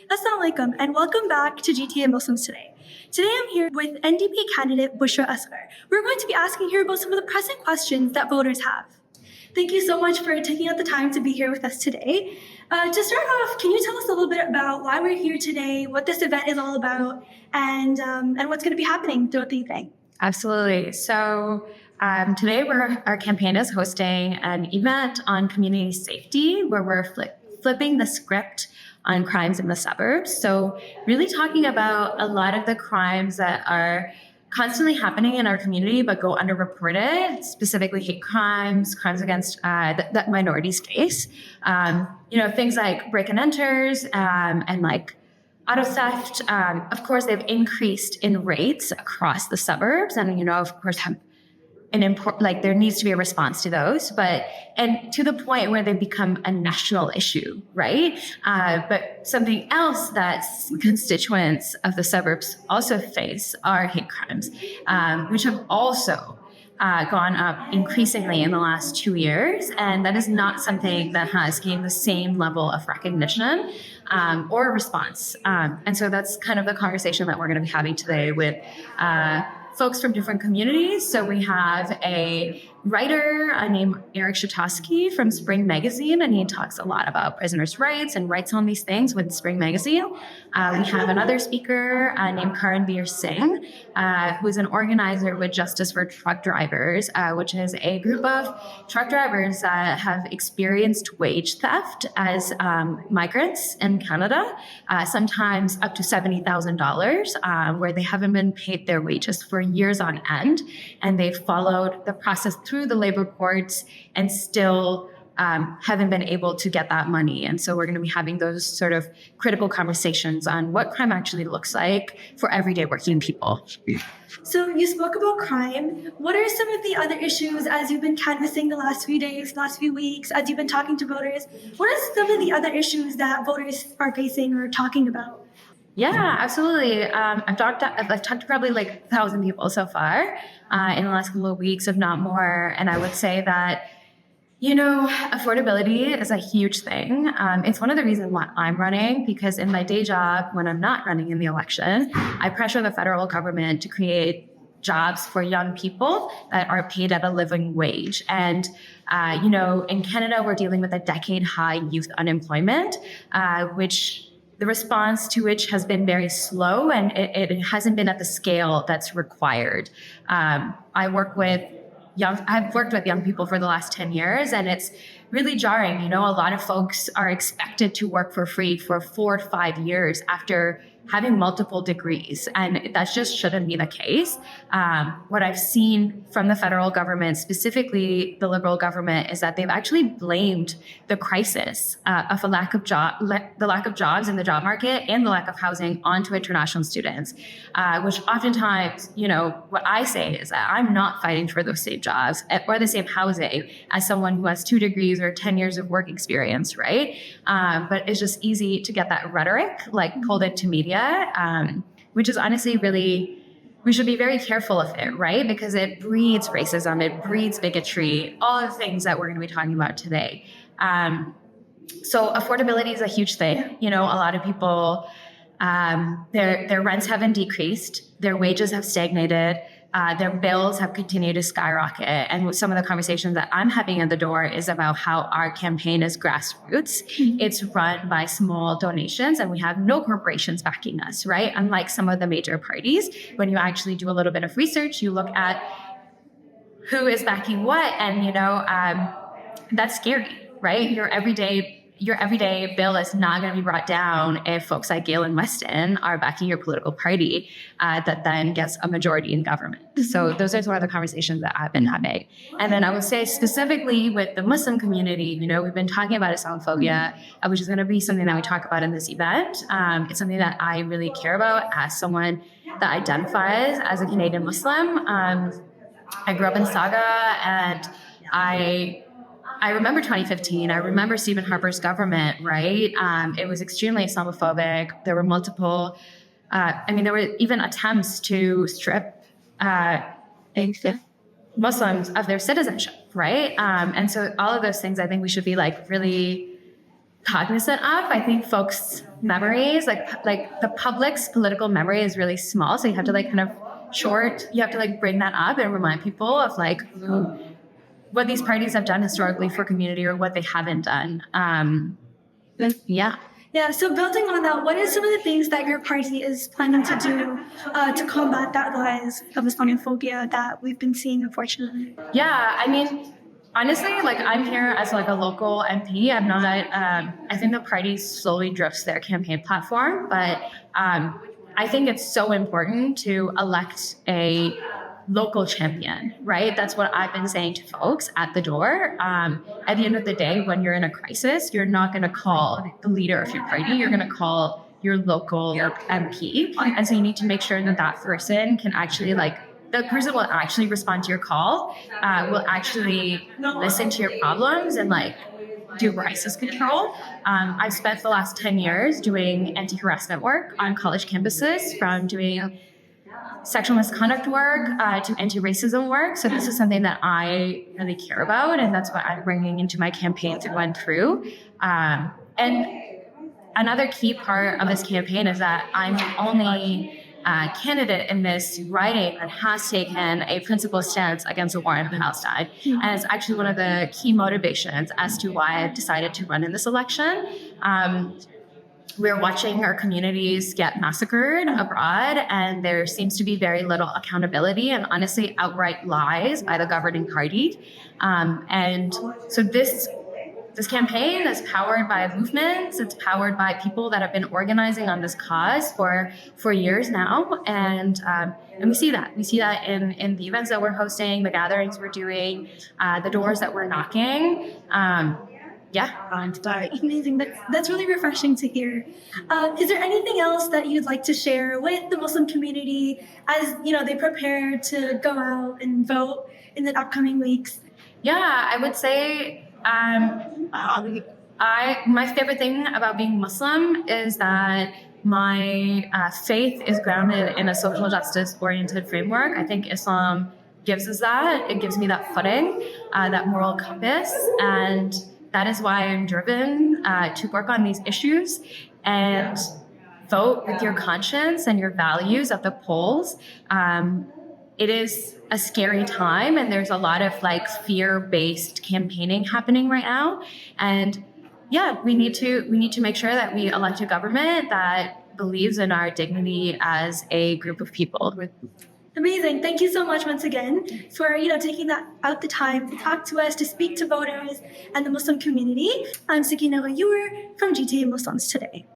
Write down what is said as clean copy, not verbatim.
Assalamu alaikum and welcome back to GTA Muslims Today. Today I'm here with NDP candidate Bushra Asghar. We're going to be asking her about some of the pressing questions that voters have. Thank you so much for taking out the time to be here with us today. To start off, can you tell us a little bit about why we're here today, what this event is all about, and what's going to be happening throughout the evening? Absolutely. So today our campaign is hosting an event on community safety where we're flipping the script on crimes in the suburbs. So really talking about a lot of the crimes that are constantly happening in our community but go underreported, specifically hate crimes, crimes against the minority space. Things like break and enters and like auto theft. Of course, they've increased in rates across the suburbs, and of course, have there needs to be a response to those, and to the point where they become a national issue, right? But something else that constituents of the suburbs also face are hate crimes, which have also gone up increasingly in the last 2 years, and that is not something that has gained the same level of recognition or response. And so that's kind of the conversation that we're going to be having today with folks from different communities. So we have a writer named Eric Shatosky from Spring Magazine, and he talks a lot about prisoners' rights and rights on these things with Spring Magazine. We have another speaker named Karanveer Singh, who's an organizer with Justice for Truck Drivers, which is a group of truck drivers that have experienced wage theft as migrants in Canada, sometimes up to $70,000, where they haven't been paid their wages for years on end, and they've followed the process through the labor courts and still haven't been able to get that money. And so we're going to be having those sort of critical conversations on what crime actually looks like for everyday working people. So you spoke about crime. What are some of the other issues as you've been canvassing the last few days, last few weeks, as you've been talking to voters? What are some of the other issues that voters are facing or talking about? Yeah, absolutely. I've talked to probably like 1,000 people so far in the last couple of weeks, if not more. And I would say that, affordability is a huge thing. It's one of the reasons why I'm running, because in my day job, when I'm not running in the election, I pressure the federal government to create jobs for young people that are paid at a living wage. And, in Canada, we're dealing with a decade-high youth unemployment, the response to which has been very slow, and it hasn't been at the scale that's required. I've worked with young people for the last 10 years, and it's really jarring. A lot of folks are expected to work for free for 4 to 5 years after having multiple degrees, and that just shouldn't be the case. What I've seen from the federal government, specifically the Liberal government, is that they've actually blamed the crisis of the lack of jobs in the job market and the lack of housing onto international students, which oftentimes, what I say is that I'm not fighting for those same jobs or the same housing as someone who has 2 degrees or 10 years of work experience, right? But it's just easy to get that rhetoric pulled into media, which is honestly we should be very careful of it, right? Because it breeds racism, it breeds bigotry, all the things that we're going to be talking about today. So affordability is a huge thing. A lot of people, their rents haven't decreased, their wages have stagnated, their bills have continued to skyrocket. And some of the conversations that I'm having at the door is about how our campaign is grassroots. It's run by small donations, and we have no corporations backing us, right? Unlike some of the major parties, when you actually do a little bit of research, you look at who is backing what, and that's scary, right? Your everyday bill is not going to be brought down if folks like Galen Weston are backing your political party that then gets a majority in government. So those are one of the conversations that I've been having. And then I would say specifically with the Muslim community, we've been talking about Islamophobia, which is going to be something that we talk about in this event. It's something that I really care about as someone that identifies as a Canadian Muslim. I grew up in Mississauga, and I remember 2015. I remember Stephen Harper's government, right? It was extremely Islamophobic. There were multiple, there were even attempts to strip Muslims of their citizenship, right? And so all of those things, I think we should be really cognizant of. I think folks' memories, like the public's political memory is really small. So you have to like kind of you have to like bring that up and remind people of like what these parties have done historically for community or what they haven't done. Yeah. Yeah, so building on that, what are some of the things that your party is planning to do to combat that rise of Islamophobia that we've been seeing, unfortunately? Yeah, I mean, honestly, like I'm here as like a local MP. I'm not. I think the party slowly drifts their campaign platform, but I think it's so important to elect a local champion, right? That's what I've been saying to folks at the door. At the end of the day, when you're in a crisis, you're not going to call the leader of your party. You're going to call your local MP, and so you need to make sure that that person can actually the person will actually respond to your call, will actually listen to your problems and do crisis control. I've spent the last 10 years doing anti-harassment work on college campuses, from doing sexual misconduct work to anti-racism work. So this is something that I really care about, and that's what I'm bringing into my campaign to run through. And another key part of this campaign is that I'm the only candidate in this riding that has taken a principled stance against the war in Palestine. And it's actually one of the key motivations as to why I decided to run in this election. We're watching our communities get massacred abroad, and there seems to be very little accountability and honestly outright lies by the governing party. And so this campaign is powered by movements. It's powered by people that have been organizing on this cause for years now, and we see that. We see that in the events that we're hosting, the gatherings we're doing, the doors that we're knocking. Amazing. That's really refreshing to hear. Is there anything else that you'd like to share with the Muslim community as they prepare to go out and vote in the upcoming weeks? Yeah, I would say my favorite thing about being Muslim is that my faith is grounded in a social justice oriented framework. I think Islam gives us that. It gives me that footing, that moral compass, and that is why I'm driven to work on these issues and vote with your conscience and your values at the polls. It is a scary time, and there's a lot of fear-based campaigning happening right now. And yeah, we need to make sure that we elect a government that believes in our dignity as a group of people. Amazing. Thank you so much once again for taking the time to talk to us, to speak to voters and the Muslim community. I'm Sakina Ghayur from GTA Muslims Today.